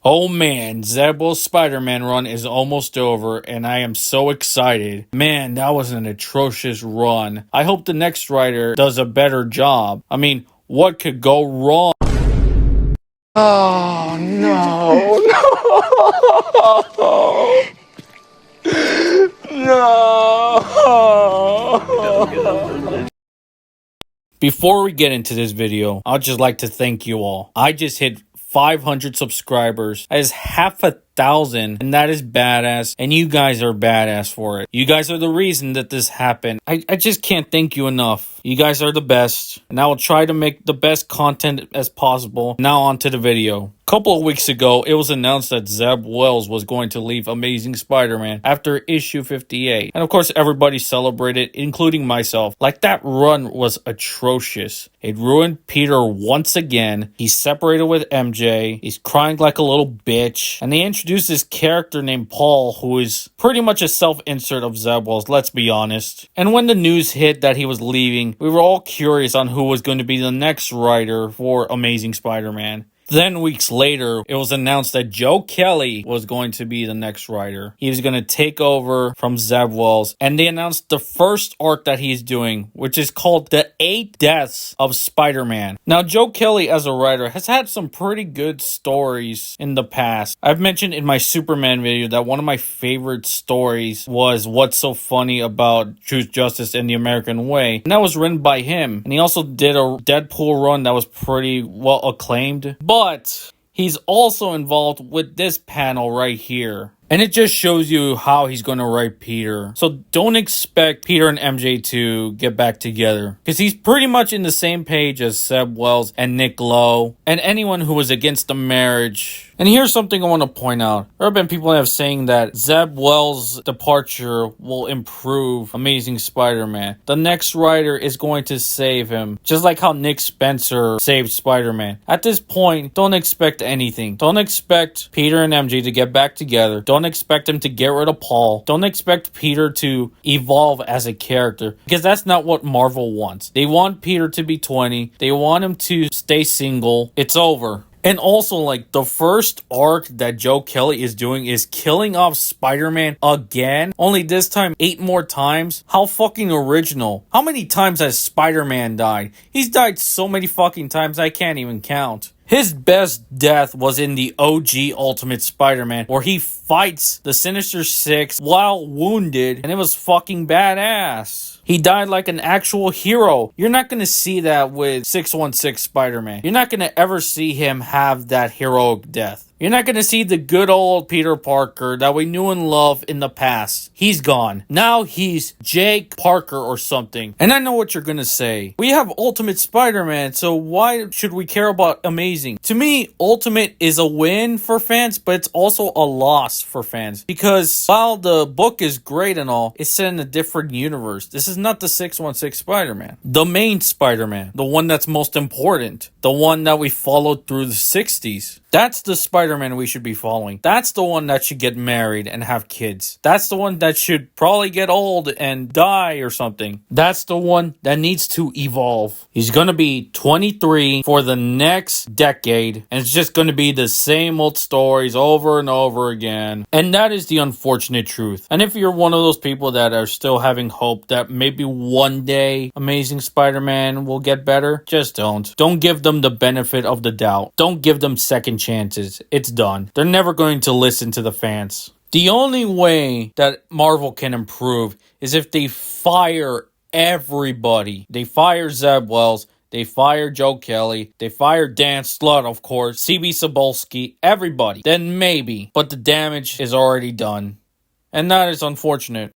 Oh man, Zab Wells' Spider-Man run is almost over, and I am so excited. Man, that was an atrocious run. I hope the next writer does a better job. I mean, what could go wrong? Oh no, no. Before we get into this video, I'd just like to thank you all. I just hit 500 subscribers. That is half a thousand, and that is badass, and you guys are badass for it. You guys are the reason that this happened. I just can't thank you enough. You guys are the best, and I will try to make the best content as possible. Now on to the video. A couple of weeks ago, it was announced that Zab Wells was going to leave Amazing Spider-Man after issue 58. And of course, everybody celebrated, including myself. Like, that run was atrocious. It ruined Peter once again. He's separated with MJ. He's crying like a little bitch. And they introduced this character named Paul, who is pretty much a self-insert of Zab Wells, let's be honest. And when the news hit that he was leaving, we were all curious on who was going to be the next writer for Amazing Spider-Man. Then weeks later, it was announced that Joe Kelly was going to be the next writer. He was going to take over from Zab Wells, and they announced the first arc that he's doing, which is called The 8 Deaths of Spider-Man. Now, Joe Kelly as a writer has had some pretty good stories in the past. I've mentioned in my Superman video that one of my favorite stories was What's So Funny About Truth, Justice, and the American Way, and that was written by him. And he also did a Deadpool run that was pretty well acclaimed. But he's also involved with this panel right here. And it just shows you how he's going to write Peter. So don't expect Peter and MJ to get back together, because he's pretty much in the same page as Zab Wells and Nick Lowe and anyone who was against the marriage. And here's something I want to point out. There have been people that have saying that Zab Wells' departure will improve Amazing Spider-Man. The next writer is going to save him, just like how Nick Spencer saved Spider-Man. At this point, don't expect anything. Don't expect Peter and MJ to get back together. Don't expect him to get rid of Paul. Don't expect Peter to evolve as a character, because that's not what Marvel wants. They want Peter to be 20. They want him to stay single. It's over. And also, like, the first arc that Joe Kelly is doing is killing off Spider-Man again. Only this time 8 more times. How fucking original. How many times has Spider-Man died? He's died so many fucking times I can't even count. His best death was in the OG Ultimate Spider-Man, where he fights the Sinister Six while wounded, and it was fucking badass. He died like an actual hero. You're not going to see that with 616 Spider-Man. You're not going to ever see him have that heroic death. You're not going to see the good old Peter Parker that we knew and loved in the past. He's gone. Now he's Jake Parker or something. And I know what you're going to say. We have Ultimate Spider-Man, so why should we care about Amazing? To me, Ultimate is a win for fans, but it's also a loss for fans. Because while the book is great and all, it's set in a different universe. This is not the 616 Spider-Man. The main Spider-Man. The one that's most important. The one that we followed through the 60s. That's the Spider-Man we should be following. That's the one that should get married and have kids. That's the one that should probably get old and die or something. That's the one that needs to evolve. He's going to be 23 for the next decade, and it's just going to be the same old stories over and over again. And that is the unfortunate truth. And if you're one of those people that are still having hope that maybe one day Amazing Spider-Man will get better, just don't. Don't give them the benefit of the doubt. Don't give them second chances. It's done. They're never going to listen to the fans. The only way that Marvel can improve is if they fire everybody. They fire Zab Wells. They fire Joe Kelly. They fire Dan Slott, of course. CB Cebulski. Everybody. Then maybe. But the damage is already done. And that is unfortunate.